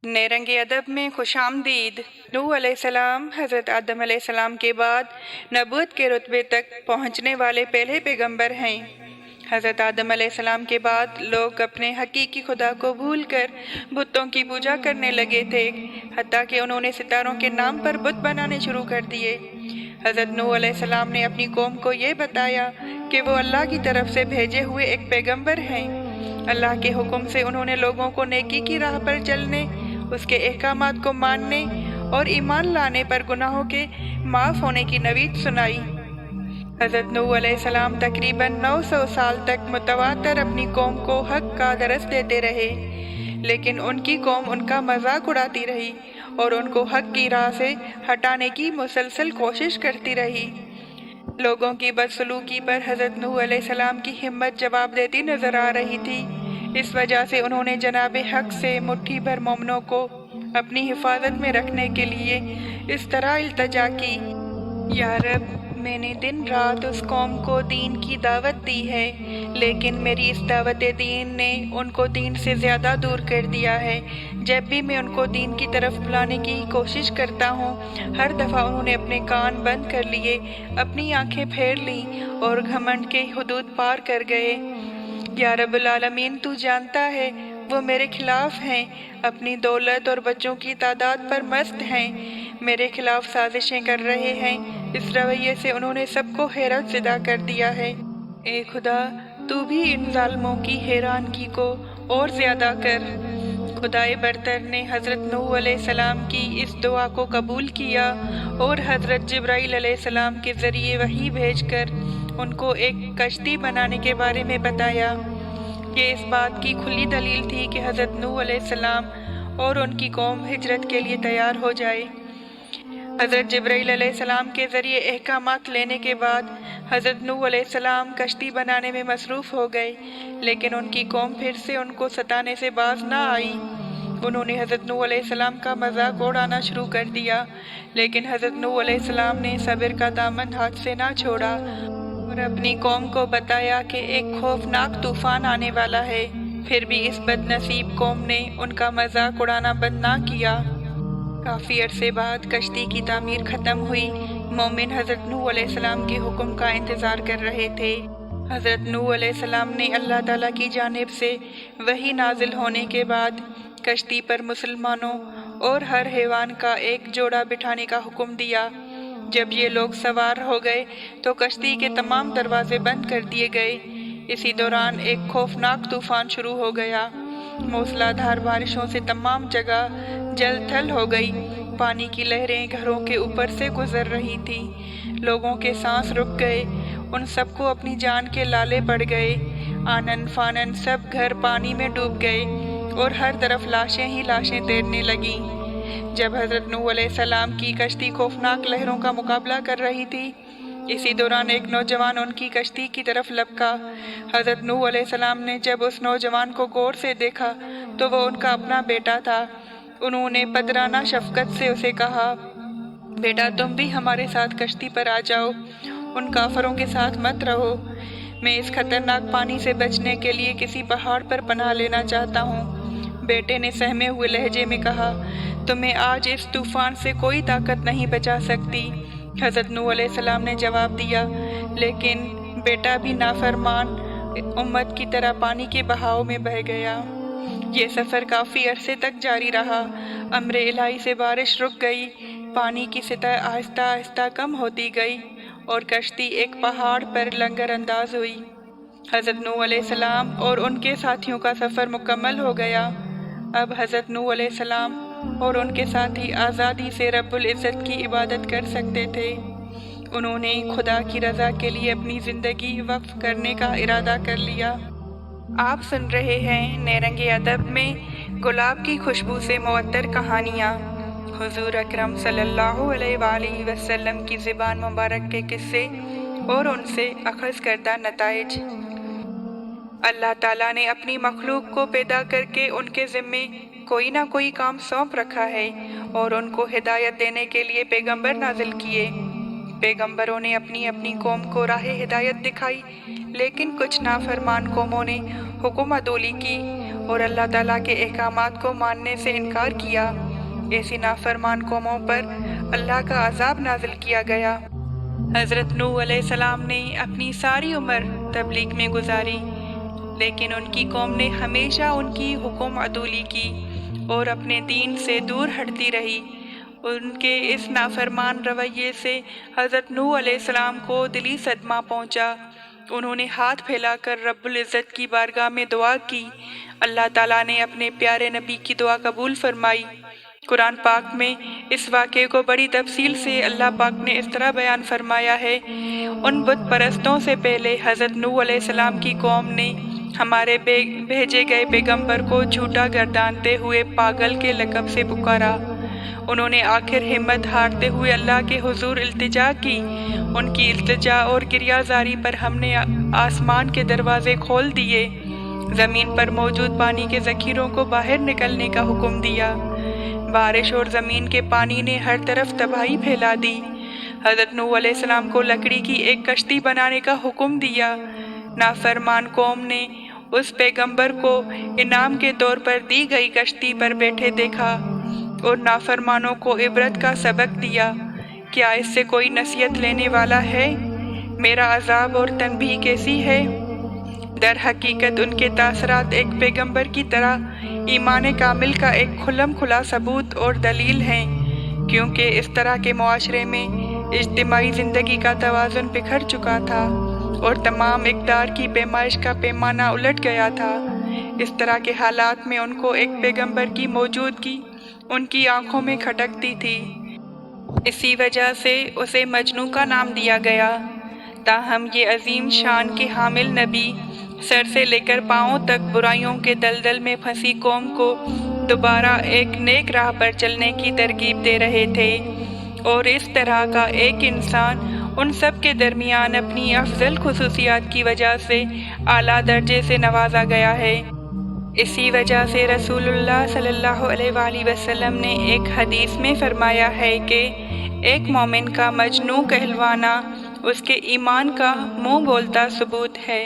नेरंग अदब में खुशामदीद। नूह अलैहिस्सलाम हज़रत आदम अलैहिस्सलाम के बाद नबूवत के रुतबे तक पहुँचने वाले पहले पैगंबर हैं। हज़रत आदम अलैहिस्सलाम के बाद लोग अपने हकीकी खुदा को भूलकर बुतों की पूजा करने लगे थे, हत्ता कि उन्होंने सितारों के नाम पर बुत बनाने शुरू कर दिए। हज़रत नूह अलैहिस्सलाम ने अपनी कौम को ये बताया कि वो अल्लाह की तरफ से भेजे हुए एक पैगंबर हैं। अल्लाह के हुक्म से उन्होंने लोगों को नेकी की राह पर चलने, उसके अहकामात को मानने और ईमान लाने पर गुनाहों के माफ़ होने की नवीद सुनाई। हज़रत नूह अलैहिस्सलाम तकरीबन 900 साल तक मुतवातर अपनी कौम को हक का दरस देते रहे, लेकिन उनकी कौम उनका मजाक उड़ाती रही और उनको हक की राह से हटाने की मुसलसल कोशिश करती रही। लोगों की बदसलूकी पर हज़रत नूह अलैहिस्सलाम की हिम्मत जवाब देती नजर आ रही थी। इस वजह से उन्होंने जनाब हक से मुट्ठी भर मोमनों को अपनी हिफाजत में रखने के लिए इस तरह इल्तजा की, या रब, मैंने दिन रात उस कौम को दीन की दावत दी है, लेकिन मेरी इस दावत दीन ने उनको दीन से ज़्यादा दूर कर दिया है। जब भी मैं उनको दीन की तरफ बुलाने की कोशिश करता हूँ, हर दफ़ा उन्होंने अपने कान बंद कर लिए, अपनी आंखें फेर लीं और घमंड के हुदूद पार कर गए। या रब्बुल आलमीन, तू जानता है वो मेरे खिलाफ हैं, अपनी दौलत और बच्चों की तादाद पर मस्त हैं, मेरे खिलाफ साजिशें कर रहे हैं। इस रवैये से उन्होंने सबको हैरत ज़दा कर दिया है। ए खुदा, तू भी इन जालिमों की हैरानगी को और ज़्यादा कर। खुदाए बरतर ने हज़रत नूह अलैहिस्सलाम की इस दुआ को कबूल किया और हज़रत जिब्राइल अलैहिस्सलाम के ज़रिए वही भेजकर उनको एक कश्ती बनाने के बारे में बताया। ये इस बात की खुली दलील थी कि हज़रत नूह अलैहिस्सलाम और उनकी कौम हिजरत के लिए तैयार हो जाए। हज़रत जिब्राइल अलैहिस्सलाम के ज़रिए अहकामात लेने के बाद हज़रत नूह अलैहिस्सलाम कश्ती बनाने में मसरूफ़ हो गए, लेकिन उनकी कौम फिर से उनको सताने से बाज ना आई। उन्होंने हज़रत नूह अलैहिस्सलाम का मजाक उड़ाना शुरू कर दिया, लेकिन हज़रत नूह अलैहिस्सलाम ने सब्र का दामन हाथ से ना छोड़ा और अपनी कौम को बताया कि एक खौफनाक तूफ़ान आने वाला है। फिर भी इस बदनसीब कौम ने उनका मजाक उड़ाना बंद ना किया। काफ़ी अरसे बाद कश्ती की तामीर ख़त्म हुई। मोमिन हज़रत नूह अलैहिस्सलाम के हुक्म का इंतज़ार कर रहे थे। हज़रत नूह अलैहिस्सलाम ने अल्लाह ताला की जानिब से वही नाजिल होने के बाद कश्ती पर मुसलमानों और हर हैवान का एक जोड़ा बिठाने का हुक्म दिया। जब ये लोग सवार हो गए तो कश्ती के तमाम दरवाजे बंद कर दिए गए। इसी दौरान एक खौफनाक तूफ़ान शुरू हो गया। मूसलाधार बारिशों से तमाम जगह जल थल हो गई। पानी की लहरें घरों के ऊपर से गुजर रही थीं। लोगों के सांस रुक गए। उन सबको अपनी जान के लाले पड़ गए। आनन फानन सब घर पानी में डूब गए और हर तरफ लाशें ही लाशें तैरने लगीं। जब हज़रत नूह अलैहिस्सलाम की कश्ती खौफनाक लहरों का मुकाबला कर रही थी, इसी दौरान एक नौजवान उनकी कश्ती की तरफ लपका। हज़रत नूह अलैहिस्सलाम ने जब उस नौजवान को गौर से देखा तो वो उनका अपना बेटा था। उन्होंने पदराना शफ़क़त से उसे कहा, बेटा, तुम भी हमारे साथ कश्ती पर आ जाओ, उन काफरों के साथ मत रहो। मैं इस खतरनाक पानी से बचने के लिए किसी पहाड़ पर पनाह लेना चाहता हूँ। बेटे ने सहमे हुए लहजे में कहा, तुम्हें आज इस तूफ़ान से कोई ताकत नहीं बचा सकती। हज़रत नूह अलैहिस्सलाम ने जवाब दिया, लेकिन बेटा भी नाफरमान उम्मत की तरह पानी के बहाव में बह गया। ये सफ़र काफ़ी अरसे तक जारी रहा। अम्र इलाही से बारिश रुक गई। पानी की सतह आहिस्ता आहिस्ता कम होती गई और कश्ती एक पहाड़ पर लंगर अंदाज हुई। हज़रत नूह अलैहिस्सलाम और उनके साथियों का सफ़र मुकम्मल हो गया। अब हज़रत नूह अलैहिस्सलाम और उनके साथी आज़ादी से रब्बुल इज़्ज़त की इबादत कर सकते थे। उन्होंने खुदा की रज़ा के लिए अपनी ज़िंदगी वक्फ करने का इरादा कर लिया। आप सुन रहे हैं नेरंग अदब में गुलाब की खुशबू से मुअत्तर कहानियाँ। हुज़ूर अकरम सल्लल्लाहु अलैहि वसल्लम की ज़ुबान मुबारक के किस्से और उनसे अख़ज़ करदा नताइज। अल्लाह ताला ने अपनी मखलूक को पैदा करके उनके ज़िम्मे कोई ना कोई काम सौंप रखा है और उनको हिदायत देने के लिए पैगंबर नाजिल किए। पैगंबरों ने अपनी अपनी कौम को राह हिदायत दिखाई, लेकिन कुछ नाफरमान कौमों ने हुक्म अदोली की اور اللہ تعالیٰ کے احکامات کو ماننے سے انکار کیا، ایسی نافرمان قوموں پر اللہ کا عذاب نازل کیا گیا۔ حضرت نوح علیہ السلام نے اپنی ساری عمر تبلیغ میں گزاری، لیکن ان کی قوم نے ہمیشہ ان کی حکم عدولی کی اور اپنے دین سے دور ہٹتی رہی۔ ان کے اس نافرمان رویے سے حضرت نوح علیہ السلام کو دلی صدمہ پہنچا۔ انہوں نے ہاتھ پھیلا کر رب العزت کی بارگاہ میں دعا کی۔ اللہ تعالیٰ نے اپنے پیارے نبی کی دعا قبول فرمائی۔ قرآن پاک میں اس واقعے کو بڑی تفصیل سے اللہ پاک نے اس طرح بیان فرمایا ہے: ان بت پرستوں سے پہلے حضرت نوح علیہ السلام کی قوم نے ہمارے بھیجے گئے پیغمبر کو جھوٹا گردانتے ہوئے پاگل کے لقب سے پکارا۔ انہوں نے آخر ہمت ہارتے ہوئے اللہ کے حضور التجا کی۔ ان کی التجا اور گریہ زاری پر ہم نے آسمان کے دروازے کھول دیے، زمین پر موجود پانی کے ذخیروں کو باہر نکلنے کا حکم دیا۔ بارش اور زمین کے پانی نے ہر طرف تباہی پھیلا دی۔ حضرت نوح علیہ السلام کو لکڑی کی ایک کشتی بنانے کا حکم دیا۔ نافرمان قوم نے اس پیغمبر کو انعام کے طور پر دی گئی کشتی پر بیٹھے دیکھا اور نافرمانوں کو عبرت کا سبق دیا۔ کیا اس سے کوئی نصیحت لینے والا ہے؟ میرا عذاب اور تنبیہ کیسی ہے؟ در حقیقت ان کے تاثرات ایک پیغمبر کی طرح ایمان کامل کا ایک کھلم کھلا ثبوت اور دلیل ہیں، کیونکہ اس طرح کے معاشرے میں اجتماعی زندگی کا توازن بکھر چکا تھا اور تمام اقدار کی پیمائش کا پیمانہ الٹ گیا تھا۔ اس طرح کے حالات میں ان کو ایک پیغمبر کی موجودگی ان کی آنکھوں میں کھٹکتی تھی۔ اسی وجہ سے اسے مجنوں کا نام دیا گیا۔ تاہم یہ عظیم شان کے حامل نبی سر سے لے کر پاؤں تک برائیوں کے دلدل میں پھنسی قوم کو دوبارہ ایک نیک راہ پر چلنے کی ترغیب دے رہے تھے، اور اس طرح کا ایک انسان ان سب کے درمیان اپنی افضل خصوصیات کی وجہ سے اعلیٰ درجے سے نوازا گیا ہے۔ اسی وجہ سے رسول اللہ صلی اللہ علیہ وآلہ وسلم نے ایک حدیث میں فرمایا ہے کہ ایک مومن کا مجنوں کہلوانا اس کے ایمان کا منہ بولتا ثبوت ہے۔